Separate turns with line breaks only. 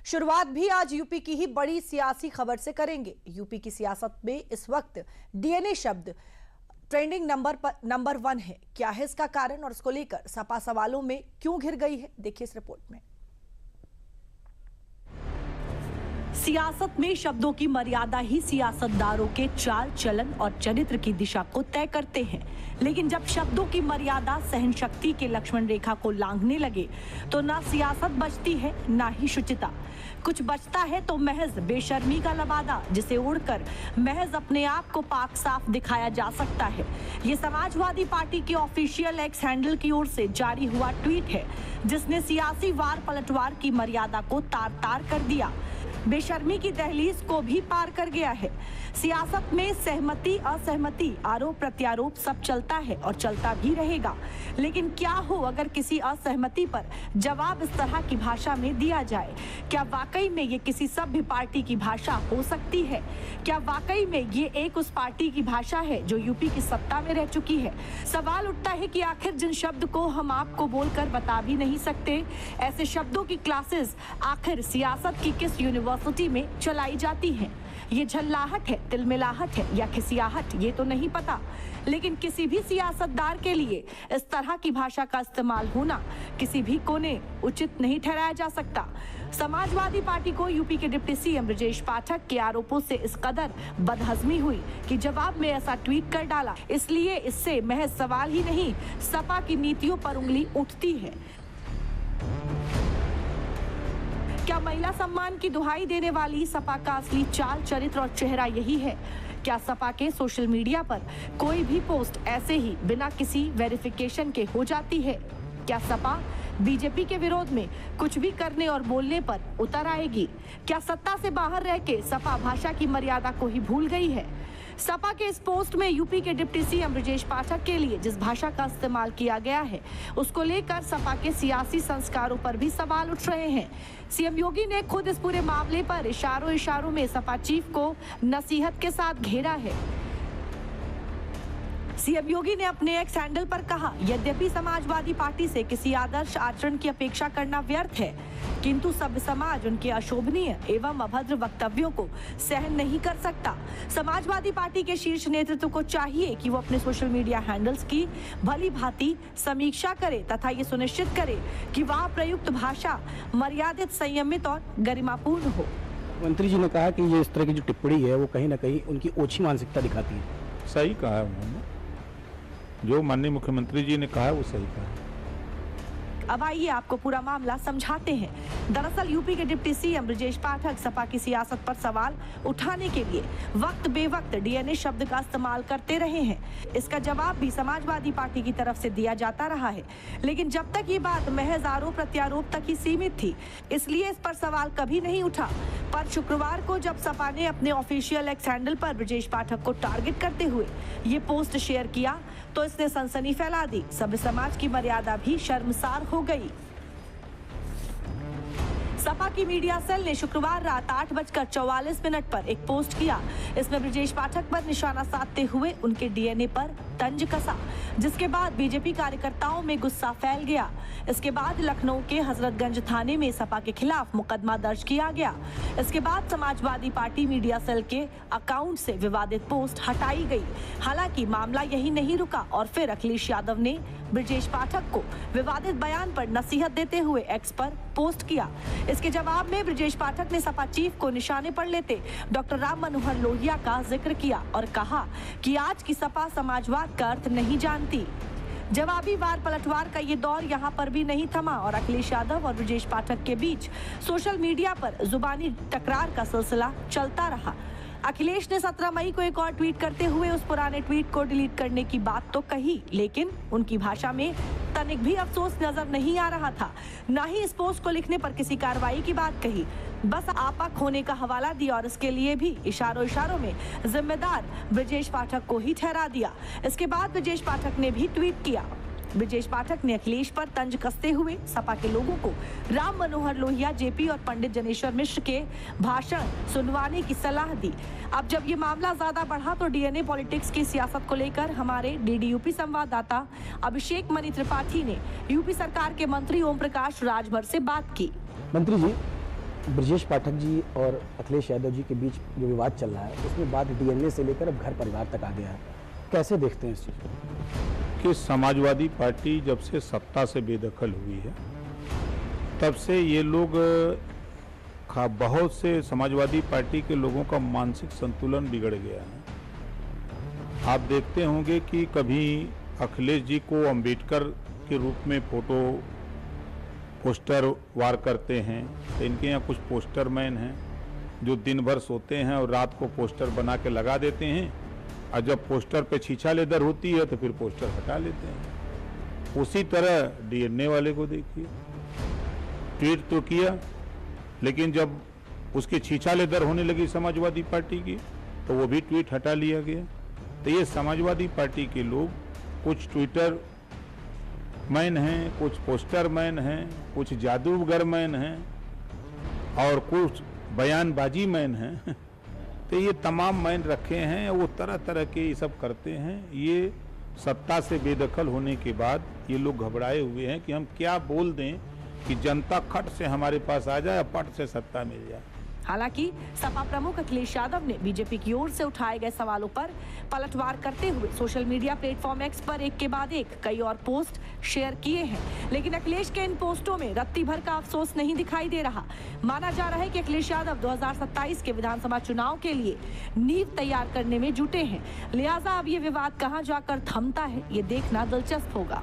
शुरुआत भी आज यूपी की ही बड़ी सियासी खबर से करेंगे। यूपी की सियासत में इस वक्त डीएनए शब्द ट्रेंडिंग नंबर 1 है। क्या है इसका कारण और इसको लेकर सपा सवालों में क्यों घिर गई है, देखिए इस रिपोर्ट में।
सियासत में शब्दों की मर्यादा ही सियासतदारों के चाल चलन और चरित्र की दिशा को तय करते हैं। लेकिन जब शब्दों की मर्यादा सहन शक्ति के लक्ष्मण रेखा को लांघने लगे तो ना सियासत बचती है ना ही शुचिता। कुछ बचता है तो महज बेशर्मी का लबादा, जिसे उड़कर महज अपने आप को पाक साफ दिखाया जा सकता है। ये समाजवादी पार्टी के ऑफिशियल एक्स हैंडल की ओर से जारी हुआ ट्वीट है, जिसने सियासी वार पलटवार की मर्यादा को तार तार कर दिया, बेशर्मी की दहलीज को भी पार कर गया है। सियासत में सहमति असहमति आरोप प्रत्यारोप सब चलता है और चलता भी रहेगा। लेकिन क्या हो अगर किसी असहमति पर जवाब इस तरह की भाषा में दिया जाए? क्या वाकई में ये किसी सभ्य पार्टी की भाषा हो सकती है? क्या वाकई में ये एक उस पार्टी की भाषा है जो यूपी की सत्ता में रह चुकी है? सवाल उठता है कि आखिर जिन शब्द को हम आपको बोलकर बता भी नहीं सकते, ऐसे शब्दों की क्लासेस आखिर सियासत की किस यूनिवर्सिटी में चलाई जाती हैं? ये झल्लाहट है, तिलमिलाहट है या खिसियाहट, ये तो नहीं पता। लेकिन किसी भी सियासतदार के लिए इस तरह की भाषा का इस्तेमाल होना किसी भी कोने उचित नहीं ठहराया जा सकता। समाजवादी पार्टी को यूपी के डिप्टी सीएम ब्रजेश पाठक के आरोपों से इस कदर बदहजमी हुई कि जवाब में ऐसा ट्वीट कर डाला। इसलिए इससे महज सवाल ही नहीं, सपा की नीतियों पर उंगली उठती है। क्या महिला सम्मान की दुहाई देने वाली सपा का असली चाल चरित्र और चेहरा यही है? क्या सपा के सोशल मीडिया पर कोई भी पोस्ट ऐसे ही बिना किसी वेरिफिकेशन के हो जाती है? क्या सपा बीजेपी के विरोध में कुछ भी करने और बोलने पर उतर आएगी? क्या सत्ता से बाहर रह के सपा भाषा की मर्यादा को ही भूल गई है? सपा के इस पोस्ट में यूपी के डिप्टी सीएम ब्रजेश पाठक के लिए जिस भाषा का इस्तेमाल किया गया है, उसको लेकर सपा के सियासी संस्कारों पर भी सवाल उठ रहे हैं। सीएम योगी ने खुद इस पूरे मामले पर इशारों में सपा चीफ को नसीहत के साथ घेरा है। सीएम योगी ने अपने एक्स हैंडल पर कहा, यद्यपि समाजवादी पार्टी से किसी आदर्श आचरण की अपेक्षा करना व्यर्थ है, किंतु सभ्य समाज उनके अशोभनीय एवं अभद्र वक्तव्यों को सहन नहीं कर सकता। समाजवादी पार्टी के शीर्ष नेतृत्व को चाहिए कि वो अपने सोशल मीडिया हैंडल्स की भली भांति समीक्षा करे तथा ये सुनिश्चित करे कि वहाँ प्रयुक्त भाषा मर्यादित, संयमित और गरिमापूर्ण हो।
मंत्री जी ने कहा कि ये इस तरह की जो टिप्पणी है वो कहीं ना कहीं उनकी ओछी मानसिकता दिखाती है।
सही कहा है उन्होंने, जो माननीय मुख्यमंत्री जी ने कहा है वो सही कहा है।
अब आइए आपको पूरा मामला समझाते हैं। दरअसल यूपी के डिप्टी सीएम ब्रजेश पाठक सपा की सियासत पर सवाल उठाने के लिए वक्त बेवक्त डीएनए शब्द का इस्तेमाल करते रहे हैं। इसका जवाब भी समाजवादी पार्टी की तरफ से दिया जाता रहा है, लेकिन जब तक ये बात महज आरोप प्रत्यारोप तक ही सीमित थी, इसलिए इस पर सवाल कभी नहीं उठा। पर शुक्रवार को जब सपा ने अपने ऑफिशियल एक्स हैंडल पर ब्रजेश पाठक को टारगेट करते हुए ये पोस्ट शेयर किया तो इसने सनसनी फैला दी। सभ्य समाज की मर्यादा भी शर्मसार हो गई। सपा की मीडिया सेल ने शुक्रवार रात 8:44 पर एक पोस्ट किया। इसमें ब्रजेश पाठक पर निशाना साधते हुए उनके डीएनए पर तंज कसा, जिसके बाद बीजेपी कार्यकर्ताओं में गुस्सा फैल गया। इसके बाद लखनऊ के हजरतगंज थाने में सपा के खिलाफ मुकदमा दर्ज किया गया। इसके बाद समाजवादी पार्टी मीडिया सेल के अकाउंट से विवादित पोस्ट हटाई गई। हालांकि मामला यही नहीं रुका और फिर अखिलेश यादव ने ब्रजेश पाठक को विवादित बयान पर नसीहत देते हुए एक्स पर पोस्ट किया। इसके जवाब में ब्रजेश पाठक ने सपा चीफ को निशाने पर लेते डॉक्टर राम मनोहर लोहिया का जिक्र किया और कहा कि आज की सपा समाजवाद का अर्थ नहीं जानती। जवाबी वार पलटवार का ये दौर यहाँ पर भी नहीं थमा और अखिलेश यादव और ब्रजेश पाठक के बीच सोशल मीडिया पर जुबानी टकरार का सिलसिला चलता रहा। अखिलेश ने 17 मई को एक और ट्वीट करते हुए उस पुराने ट्वीट को डिलीट करने की बात तो कही, लेकिन उनकी भाषा में तनिक भी अफसोस नजर नहीं आ रहा था। न ही इस पोस्ट को लिखने पर किसी कार्रवाई की बात कही, बस आपा खोने का हवाला दिया और इसके लिए भी इशारों में जिम्मेदार ब्रजेश पाठक को ही ठहरा दिया। इसके बाद ब्रजेश पाठक ने भी ट्वीट किया। ब्रजेश पाठक ने अखिलेश पर तंज कसते हुए सपा के लोगों को राम मनोहर लोहिया, जेपी और पंडित जनेश्वर मिश्र के भाषण सुनवाने की सलाह दी। अब जब ये मामला ज्यादा बढ़ा तो डीएनए पॉलिटिक्स की सियासत को लेकर हमारे डीडीयूपी संवाददाता अभिषेक मणि त्रिपाठी ने यूपी सरकार के मंत्री ओम प्रकाश राजभर से बात की।
मंत्री जी, ब्रजेश पाठक जी और अखिलेश यादव जी के बीच जो विवाद चल रहा है उसमें बात डीएनए से लेकर अब घर परिवार तक आ गया है, कैसे देखते हैं इस चीज़ को?
कि समाजवादी पार्टी जब से सत्ता से बेदखल हुई है तब से ये लोग बहुत से समाजवादी पार्टी के लोगों का मानसिक संतुलन बिगड़ गया है। आप देखते होंगे कि कभी अखिलेश जी को अंबेडकर के रूप में पोस्टर वार करते हैं, तो इनके यहाँ कुछ पोस्टर मैन हैं जो दिन भर सोते हैं और रात को पोस्टर बना के लगा देते हैं, और जब पोस्टर पे छीछा लेदर होती है तो फिर पोस्टर हटा लेते हैं। उसी तरह डीएनए वाले को देखिए, ट्वीट तो किया लेकिन जब उसकी छीछा लेदर होने लगी समाजवादी पार्टी की तो वो भी ट्वीट हटा लिया गया। तो ये समाजवादी पार्टी के लोग कुछ ट्विटर मैन हैं, कुछ पोस्टर मैन हैं, कुछ जादूगर मैन हैं और कुछ बयानबाजी मैन हैं। तो ये तमाम मैन रखे हैं, वो तरह तरह के ये सब करते हैं। ये सत्ता से बेदखल होने के बाद ये लोग घबराए हुए हैं कि हम क्या बोल दें कि जनता खट से हमारे पास आ जाए, पट से सत्ता मिल जाए।
हालांकि सपा प्रमुख अखिलेश यादव ने बीजेपी की ओर से उठाए गए सवालों पर पलटवार करते हुए सोशल मीडिया प्लेटफॉर्म एक्स पर एक के बाद एक कई और पोस्ट शेयर किए हैं, लेकिन अखिलेश के इन पोस्टों में रत्ती भर का अफसोस नहीं दिखाई दे रहा। माना जा रहा है कि अखिलेश यादव 2027 के विधानसभा चुनाव के लिए नींव तैयार करने में जुटे हैं, लिहाजा अब ये विवाद कहां जाकर थमता है ये देखना दिलचस्प होगा।